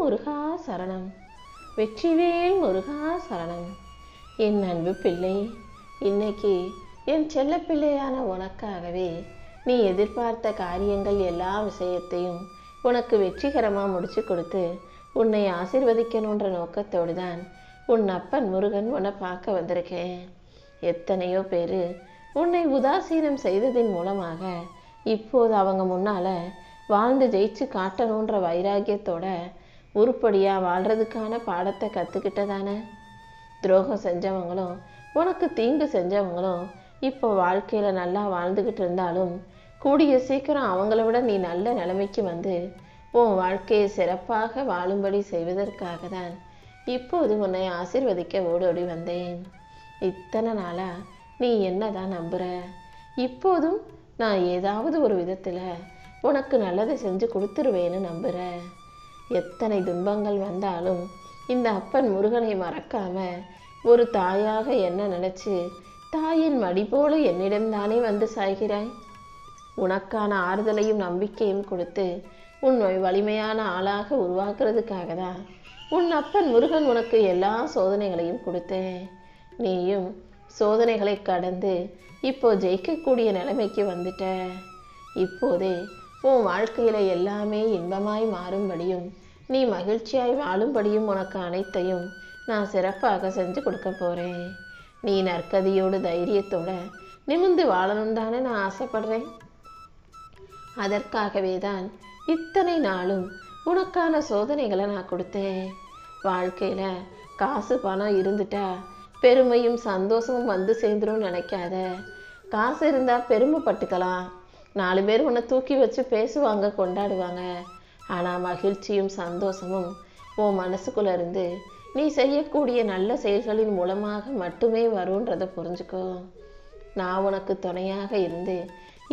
முருகா சரணம். வெற்றிவேல் முருகா சரணம். என் அன்பு பிள்ளை, இன்னைக்கு என் செல்ல பிள்ளையான உனக்காகவே நீ எதிர்பார்த்த காரியங்கள் எல்லா விஷயத்தையும் உனக்கு வெற்றிகரமாக முடிச்சு கொடுத்து உன்னை ஆசீர்வதிக்கணுன்ற நோக்கத்தோடு தான் உன் அப்பன் முருகன் உன்னை பார்க்க வந்திருக்கேன். எத்தனையோ பேர் உன்னை உதாசீனம் செய்ததின் மூலமாக இப்போது அவங்க முன்னால வாழ்ந்து ஜெயிச்சு காட்டணுன்ற வைராக்கியத்தோட உருப்படியாக வாழ்கிறதுக்கான பாடத்தை கற்றுக்கிட்டதானே. துரோகம் செஞ்சவங்களும் உனக்கு தீங்கு செஞ்சவங்களும் இப்போ வாழ்க்கையில் நல்லா வாழ்ந்துக்கிட்டு இருந்தாலும் கூடிய சீக்கிரம் அவங்கள விட நீ நல்ல நிலைமைக்கு வந்து உன் வாழ்க்கையை சிறப்பாக வாழும்படி செய்வதற்காக தான் இப்போது உன்னை ஆசீர்வதிக்க ஓடோடி வந்தேன். இத்தனை நாளாக நீ என்ன தான் நம்புகிற? இப்போதும் நான் ஏதாவது ஒரு விதத்தில் உனக்கு நல்லதை செஞ்சு கொடுத்துருவேன்னு நம்புகிற. எத்தனை துன்பங்கள் வந்தாலும் இந்த அப்பன் முருகனை மறக்காம ஒரு தாயாக என்ன நினைச்சு தாயின் மடி போல என்னிடம்தானே வந்து சாய்கிறாய். உனக்கான ஆறுதலையும் நம்பிக்கையும் கொடுத்து உன்னை வலிமையான ஆளாக உருவாக்குறதுக்காக தான் உன் அப்பன் முருகன் உனக்கு எல்லா சோதனைகளையும் கொடுத்தேன். நீயும் சோதனைகளை கடந்து இப்போ ஜெயிக்கக்கூடிய நிலைமைக்கு வந்துட்ட. இப்போதே உன் வாழ்க்கையில் எல்லாமே இன்பமாய் மாறும்படியும் நீ மகிழ்ச்சியாய் வாழும்படியும் உனக்கு அனைத்தையும் நான் சிறப்பாக செஞ்சு கொடுக்க போகிறேன். நீ நற்கதியோடு தைரியத்தோட நிமிர்ந்து வாழணும் தானே நான் ஆசைப்படுறேன். அதற்காகவே தான் இத்தனை நாளும் உனக்கான சோதனைகளை நான் கொடுத்தேன். வாழ்க்கையில் காசு பணம் இருந்துட்டா பெருமையும் சந்தோஷமும் வந்து சேர்ந்துடும் நினைக்காத. காசு இருந்தால் பெருமைப்பட்டுக்கலாம், 4 பேர் உன்னை தூக்கி வச்சு பேசுவாங்க, கொண்டாடுவாங்க. ஆனால் மகிழ்ச்சியும் சந்தோஷமும் உன் மனசுக்குள்ளே இருந்து நீ செய்யக்கூடிய நல்ல செயல்களின் மூலமாக மட்டுமே வருன்றதை புரிஞ்சுக்கோ. நான் உனக்கு துணையாக இருந்து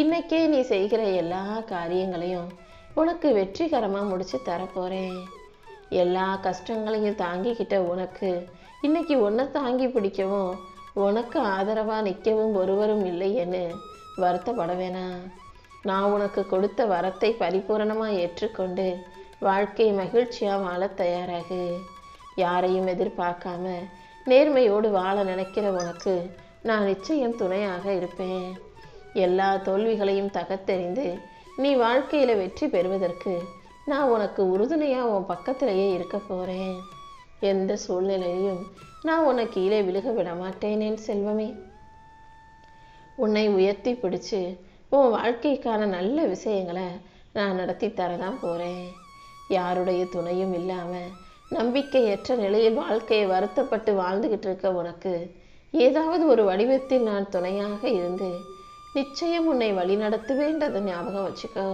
இன்னைக்கே நீ செய்கிற எல்லா காரியங்களையும் உனக்கு வெற்றிகரமாக முடிச்சு தரப்போகிறேன். எல்லா கஷ்டங்களையும் தாங்கிக்கிட்ட உனக்கு இன்னைக்கு உன்னை தாங்கி பிடிக்கவும் உனக்கு ஆதரவாக நிற்கவும் ஒருவரும் இல்லைன்னு வருத்தப்பட வேணாம். நான் உனக்கு கொடுத்த வரத்தை பரிபூரணமாக ஏற்றுக்கொண்டு வாழ்க்கை மகிழ்ச்சியாக வாழ தயாராகு. யாரையும் எதிர்பார்க்காம நேர்மையோடு வாழ நினைக்கிற உனக்கு நான் நிச்சயம் துணையாக இருப்பேன். எல்லா தோல்விகளையும் தகத்தெறிந்து நீ வாழ்க்கையில் வெற்றி பெறுவதற்கு நான் உனக்கு உறுதுணையாக உன் பக்கத்திலேயே இருக்க போகிறேன். எந்த சூழ்நிலையிலும் நான் உன்னை கீழே விழுக விட மாட்டேன் என் செல்வமே. உன்னை உயர்த்தி பிடிச்சு உன் வாழ்க்கைக்கான நல்ல விஷயங்களை நான் நடத்தி தரதான் போகிறேன். யாருடைய துணையும் இல்லாமல் நம்பிக்கையற்ற நிலையில் வாழ்க்கையை வருத்தப்பட்டு வாழ்ந்துக்கிட்டு இருக்க உனக்கு ஏதாவது ஒரு வடிவத்தில் நான் துணையாக இருந்து நிச்சயம் உன்னை வழி நடத்துவேன்றதை ஞாபகம் வச்சுக்கோ.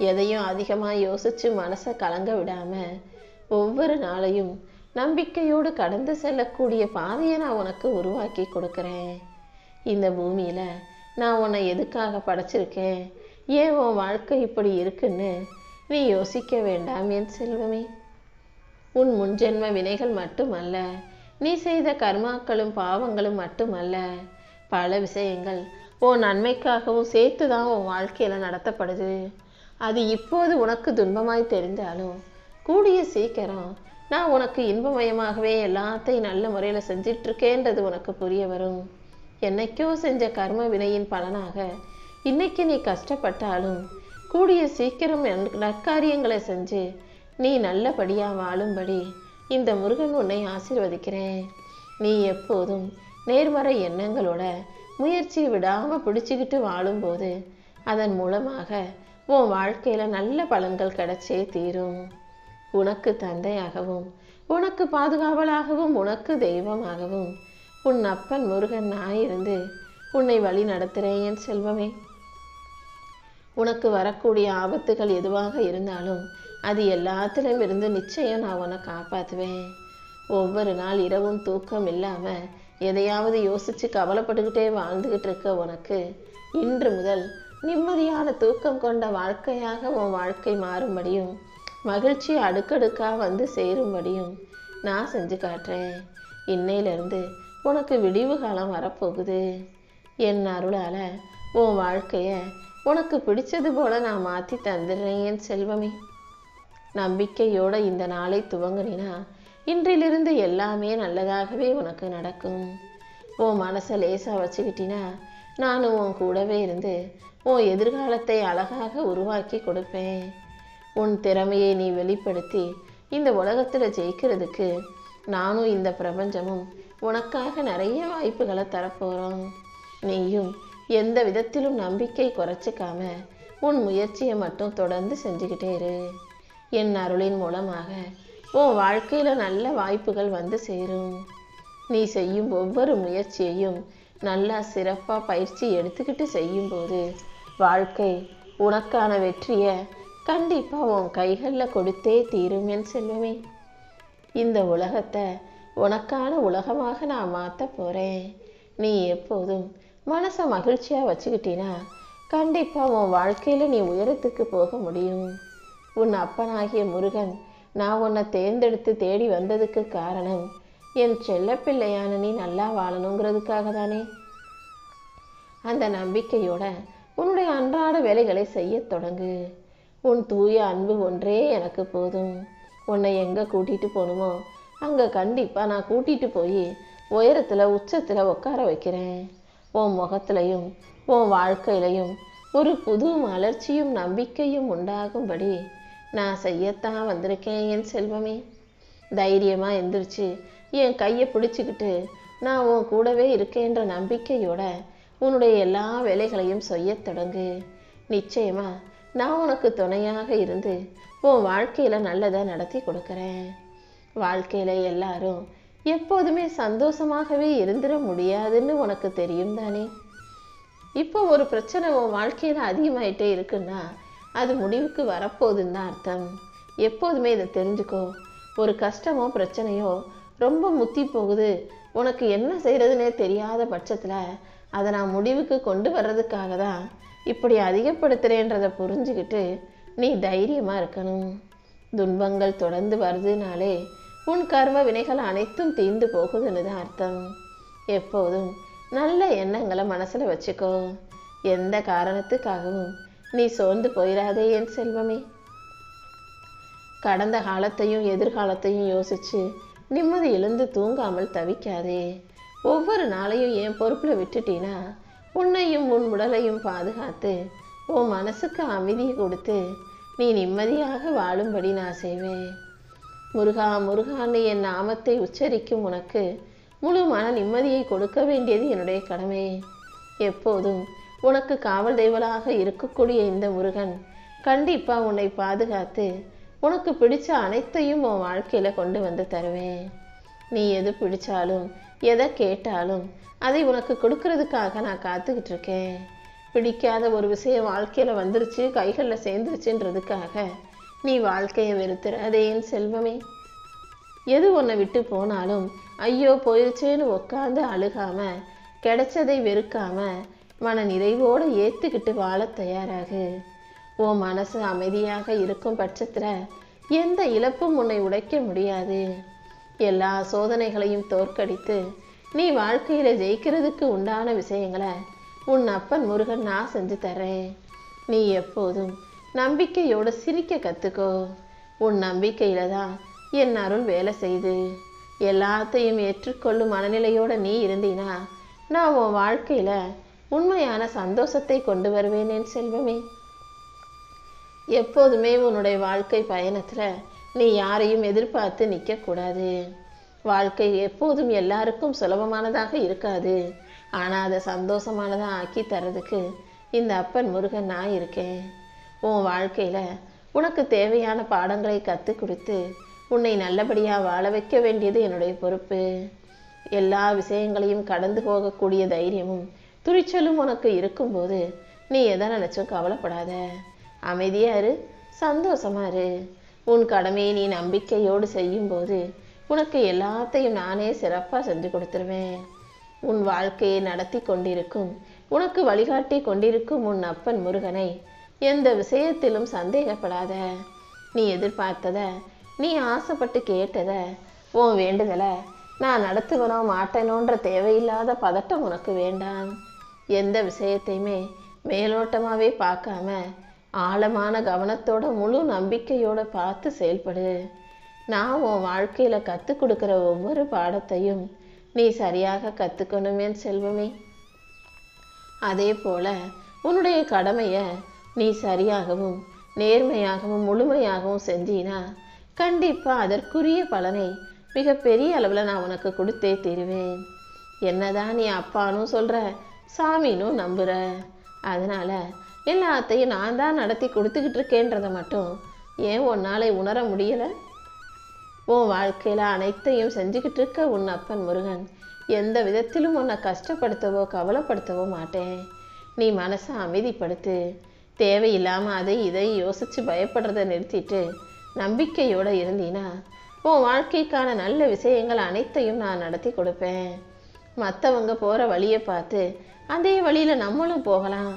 எதையும் அதிகமாக யோசித்து மனசை கலங்க விடாமல் ஒவ்வொரு நாளையும் நம்பிக்கையோடு கடந்து செல்லக்கூடிய பாதையை நான் உனக்கு உருவாக்கி கொடுக்குறேன். இந்த பூமியில் நான் உன்னை எதுக்காக படைச்சிருக்கேன், ஏன் உன் வாழ்க்கை இப்படி இருக்குன்னு நீ யோசிக்க வேண்டாம் என் செல்வமே. உன் முன்ஜென்ம வினைகள் மட்டுமல்ல, நீ செய்த கர்மாக்களும் பாவங்களும் மட்டுமல்ல, பல விஷயங்கள் உன் நன்மைக்காகவும் சேர்த்து தான் உன் வாழ்க்கையில் நடத்தப்படுது. அது இப்போது உனக்கு துன்பமாய் தெரிந்தாலும் கூடிய சீக்கிரம் நான் உனக்கு இன்பமயமாகவே எல்லாத்தையும் நல்ல முறையில் செஞ்சிட்ருக்கேன்றது உனக்கு புரிய வரும். என்னைக்கோ செஞ்ச கர்ம வினையின் பலனாக இன்னைக்கு நீ கஷ்டப்பட்டாலும் கூடிய சீக்கிரம் நற்காரியங்களை செஞ்சு நீ நல்லபடியாக வாழும்படி இந்த முருகன் உன்னை ஆசீர்வதிக்கிறேன். நீ எப்போதும் நேர்மறை எண்ணங்களோட முயற்சி விடாமல் பிடிச்சிக்கிட்டு வாழும்போது அதன் மூலமாக உன் வாழ்க்கையில் நல்ல பலன்கள் கிடைச்சே தீரும். உனக்கு தந்தையாகவும் உனக்கு பாதுகாவலாகவும் உனக்கு தெய்வமாகவும் உன் அப்பன் முருகன் நான் இருந்து உன்னை வழி நடத்துகிறேன் என் செல்வமே. உனக்கு வரக்கூடிய ஆபத்துகள் எதுவாக இருந்தாலும் அது எல்லாத்திலும் இருந்து நிச்சயம் நான் உன்னை காப்பாற்றுவேன். ஒவ்வொரு நாள் இரவும் தூக்கம் இல்லாமல் எதையாவது யோசித்து கவலைப்பட்டுக்கிட்டே வாழ்ந்துக்கிட்டு இருக்க உனக்கு இன்று முதல் நிம்மதியான தூக்கம் கொண்ட வாழ்க்கையாக உன் வாழ்க்கை மாறும்படியும் மகிழ்ச்சி அடுக்கடுக்காக வந்து சேரும்படியும் நான் செஞ்சு காட்டுறேன். இன்னையிலிருந்து உனக்கு விடிவு காலம் வரப்போகுது. என் அருளால் உன் வாழ்க்கையை உனக்கு பிடிச்சது போல நான் மாற்றி தந்துடுறேன் என் செல்வமே. நம்பிக்கையோட இந்த நாளை துவங்கினா இன்றிலிருந்து எல்லாமே நல்லதாகவே உனக்கு நடக்கும். உன் மனசை லேசாக வச்சுக்கிட்டினா நானும் உன் கூடவே இருந்து உன் எதிர்காலத்தை அழகாக உருவாக்கி கொடுப்பேன். உன் திறமையை நீ வெளிப்படுத்தி இந்த உலகத்தில் ஜெயிக்கிறதுக்கு நானும் இந்த பிரபஞ்சமும் உனக்காக நிறைய வாய்ப்புகளை தரப்போகிறோம். நீயும் எந்த விதத்திலும் நம்பிக்கை குறைச்சிக்காம உன் முயற்சியை மட்டும் தொடர்ந்து செஞ்சுக்கிட்டே இரு. என் அருளின் மூலமாக உன் வாழ்க்கையில் நல்ல வாய்ப்புகள் வந்து சேரும். நீ செய்யும் ஒவ்வொரு முயற்சியையும் நல்லா சிறப்பாக பயிற்சி எடுத்துக்கிட்டு செய்யும்போது வாழ்க்கை உனக்கான வெற்றியை கண்டிப்பாக உன் கைகளில் கொடுத்தே தீரும் என் செல்வமே. இந்த உலகத்தை உனக்கான உலகமாக நான் மாற்ற போகிறேன். நீ எப்போதும் மனசை மகிழ்ச்சியாக வச்சுக்கிட்டினா கண்டிப்பாக உன் வாழ்க்கையில் நீ உயரத்துக்கு போக முடியும். உன் அப்பனாகிய முருகன் நான் உன்னை தேர்ந்தெடுத்து தேடி வந்ததுக்கு காரணம் என் செல்லப்பிள்ளையான நீ நல்லா வாழணுங்கிறதுக்காக தானே. அந்த நம்பிக்கையோட உன்னுடைய அன்றாட வேலைகளை செய்ய தொடங்கு. உன் தூய அன்பு ஒன்றே எனக்கு போதும். உன்னை எங்கே கூட்டிகிட்டு போகணுமோ அங்கே கண்டிப்பாக நான் கூட்டிகிட்டு போய் உயரத்தில் உச்சத்தில் உட்கார வைக்கிறேன். உன் முகத்திலையும் உன் வாழ்க்கையிலையும் ஒரு புது மலர்ச்சியும் நம்பிக்கையும் உண்டாகும்படி நான் செய்யத்தான் வந்திருக்கேன் என் செல்வமே. தைரியமாக எந்திரிச்சு என் கையை பிடிச்சிக்கிட்டு நான் உன் கூடவே இருக்கேன்ற நம்பிக்கையோட உன்னுடைய எல்லா வேலைகளையும் செய்ய தொடங்கு. நிச்சயமா நான் உனக்கு துணையாக இருந்து உன் வாழ்க்கையில் நல்லதை நடத்தி கொடுக்குறேன். வாழ்க்கையில் எல்லாரும் எப்போதுமே சந்தோஷமாகவே இருந்துட முடியாதுன்னு உனக்கு தெரியும் தானே. இப்போ ஒரு பிரச்சனை உன் வாழ்க்கையில் அதிகமாயிட்டே இருக்குன்னா அது முடிவுக்கு வரப்போகுதுன்னு தான் அர்த்தம். எப்போதுமே இதை தெரிஞ்சுக்கோ. ஒரு கஷ்டமோ பிரச்சனையோ ரொம்ப முத்தி போகுது, உனக்கு என்ன செய்கிறதுனே தெரியாத பட்சத்தில் அதை நான் முடிவுக்கு கொண்டு வர்றதுக்காக தான் இப்படி அதிகப்படுத்துகிறேன்றதை புரிஞ்சுக்கிட்டு நீ தைரியமாக இருக்கணும். துன்பங்கள் தொடர்ந்து வருதுனாலே உன் கர்ம வினைகள் அனைத்தும் தீர்ந்து போகுதுன்னு தான் அர்த்தம். எப்போதும் நல்ல எண்ணங்களை மனசில் வச்சுக்கோ. எந்த காரணத்துக்காகவும் நீ சோர்ந்து போயிடாதே என் செல்வமே. கடந்த காலத்தையும் எதிர்காலத்தையும் யோசிச்சு நிம்மதி எழுந்து தூங்காமல் தவிக்காதே. ஒவ்வொரு நாளையும் என் பொறுப்பில் விட்டுட்டீன்னா உன்னையும் உன் உடலையும் பாதுகாத்து உன் மனசுக்கு அமைதியை கொடுத்து நீ நிம்மதியாக வாழும்படி நான் செய்வேன். முருகா முருகான்னு என் நாமத்தை உச்சரிக்கும் உனக்கு முழு மன நிம்மதியை கொடுக்க வேண்டியது என்னுடைய கடமை. எப்போதும் உனக்கு காவல் தெய்வலாக இருக்கக்கூடிய இந்த முருகன் கண்டிப்பாக உன்னை பாதுகாத்து உனக்கு பிடிச்ச அனைத்தையும் உன் வாழ்க்கையில் கொண்டு வந்து தருவேன். நீ எது பிடிச்சாலும் எதை கேட்டாலும் அதை உனக்கு கொடுக்கறதுக்காக நான் காத்துக்கிட்டு இருக்கேன். பிடிக்காத ஒரு விஷயம் வாழ்க்கையில் வந்துருச்சு, கைகளில் சேர்ந்துருச்சுன்றதுக்காக நீ வாழ்க்கையை வெறுத்துறாதே என் செல்வமே. எது உன்னை விட்டு போனாலும் ஐயோ போயிருச்சேன்னு உட்காந்து அழுகாம, கிடைச்சதை வெறுக்காம மன நிறைவோடு ஏற்றுக்கிட்டு வாழ தயாராகு. உன் மனசு அமைதியாக இருக்கும் பட்சத்தில் எந்த இழப்பும் உன்னை உடைக்க முடியாது. எல்லா சோதனைகளையும் தோற்கடித்து நீ வாழ்க்கையில் ஜெயிக்கிறதுக்கு உண்டான விஷயங்களை உன் அப்பன் முருகன் நான் செஞ்சு தரேன். நீ எப்போதும் நம்பிக்கையோடு சிரிக்க கற்றுக்கோ. உன் நம்பிக்கையில தான் என் அருள் வேலை செய்து எல்லாத்தையும் ஏற்றுக்கொள்ளும் மனநிலையோடு நீ இருந்தீனா நான் உன் வாழ்க்கையில் உண்மையான சந்தோஷத்தை கொண்டு வருவேன் என் செல்வமே. எப்போதுமே உன்னுடைய வாழ்க்கை பயணத்தில் நீ யாரையும் எதிர்பார்த்து நிற்கக்கூடாது. வாழ்க்கை எப்போதும் எல்லாருக்கும் சுலபமானதாக இருக்காது. ஆனால் அதை சந்தோஷமானதாக ஆக்கி தரதுக்கு இந்த அப்பன் முருகன் நான் இருக்கேன். உன் வாழ்க்கையில் உனக்கு தேவையான பாடங்களை கற்றுக் கொடுத்து உன்னை நல்லபடியாக வாழ வைக்க வேண்டியது என்னுடைய பொறுப்பு. எல்லா விஷயங்களையும் கடந்து போகக்கூடிய தைரியமும் துணிச்சலும் உனக்கு இருக்கும்போது நீ எதை நினச்சும் கவலைப்படாத. அமைதியாக இரு, சந்தோஷமா இரு. உன் கடமையை நீ நம்பிக்கையோடு செய்யும்போது உனக்கு எல்லாத்தையும் நானே சிறப்பாக செஞ்சு கொடுத்துருவேன். உன் வாழ்க்கையை நடத்தி கொண்டிருக்கும், உனக்கு வழிகாட்டி கொண்டிருக்கும் உன் அப்பன் முருகனை எந்த விஷயத்திலும் சந்தேகப்படாத. நீ எதிர்பார்த்ததை, நீ ஆசைப்பட்டு கேட்டதை, உன் வேண்டுதலை நான் நடத்துவனோ மாட்டேனோன்ற தேவையில்லாத பதட்டம் உனக்கு வேண்டாம். எந்த விஷயத்தையுமே மேலோட்டமாகவே பார்க்காம ஆழமான கவனத்தோட முழு நம்பிக்கையோட பார்த்து செயல்படு. நான் உன் வாழ்க்கையில கற்றுக் கொடுக்குற ஒவ்வொரு பாடத்தையும் நீ சரியாக கற்றுக்கணுமே செல்வமே. அதே போல உன்னுடைய கடமையை நீ சரியாகவும் நேர்மையாகவும் முழுமையாகவும் செஞ்சீனா கண்டிப்பா அதற்குரிய பலனை மிகப்பெரிய அளவில் நான் உனக்கு கொடுத்தே தீருவேன். என்னதான் நீ அப்பானும் சொல்ற, சாமினும் நம்புற, அதனால எல்லாத்தையும் நான் தான் நடத்தி கொடுத்துக்கிட்டு இருக்கேன்றதை மட்டும் ஏன் உன்னால உணர முடியல? உன் வாழ்க்கையில அனைத்தையும் செஞ்சுக்கிட்டு இருக்க உன் அப்பன் முருகன் எந்த விதத்திலும் உன்னை கஷ்டப்படுத்தவோ கவலைப்படுத்தவோ மாட்டேன். நீ மனசை அமைதிப்படுத்து. தேவையில்லாம அதை இதை யோசிச்சு பயப்படுறதை நிறுத்திட்டு நம்பிக்கையோட இருந்தீனா உன் வாழ்க்கைக்கான நல்ல விஷயங்கள் அனைத்தையும் நான் நடத்தி கொடுப்பேன். மற்றவங்க போற வழியை பார்த்து அதே வழியில நம்மளும் போகலாம்,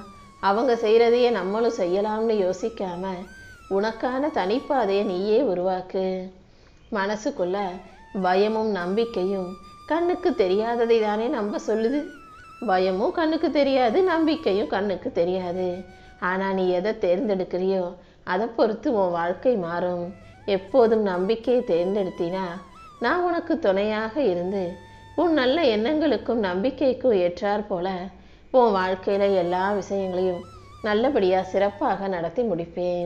அவங்க செய்யறதையே நம்மளும் செய்யலாம்னு யோசிக்காம உனக்கான தனிப்பாதையை நீயே உருவாக்கு. மனசுக்குள்ள பயமும் நம்பிக்கையும் கண்ணுக்கு தெரியாததை தானே நம்ப சொல்லுது. பயமும் கண்ணுக்கு தெரியாது, நம்பிக்கையும் கண்ணுக்கு தெரியாது. ஆனா நீ எதை தேர்ந்தெடுக்கிறியோ அதை பொறுத்து உன் வாழ்க்கை மாறும். எப்போதும் நம்பிக்கையை தேர்ந்தெடுத்தினா நான் உனக்கு துணையாக இருந்து உன் நல்ல எண்ணங்களுக்கும் நம்பிக்கைக்கும் ஏற்றார் போல உன் வாழ்க்கையில எல்லா விஷயங்களையும் நல்லபடியா சிறப்பாக நடத்தி முடிப்பேன்.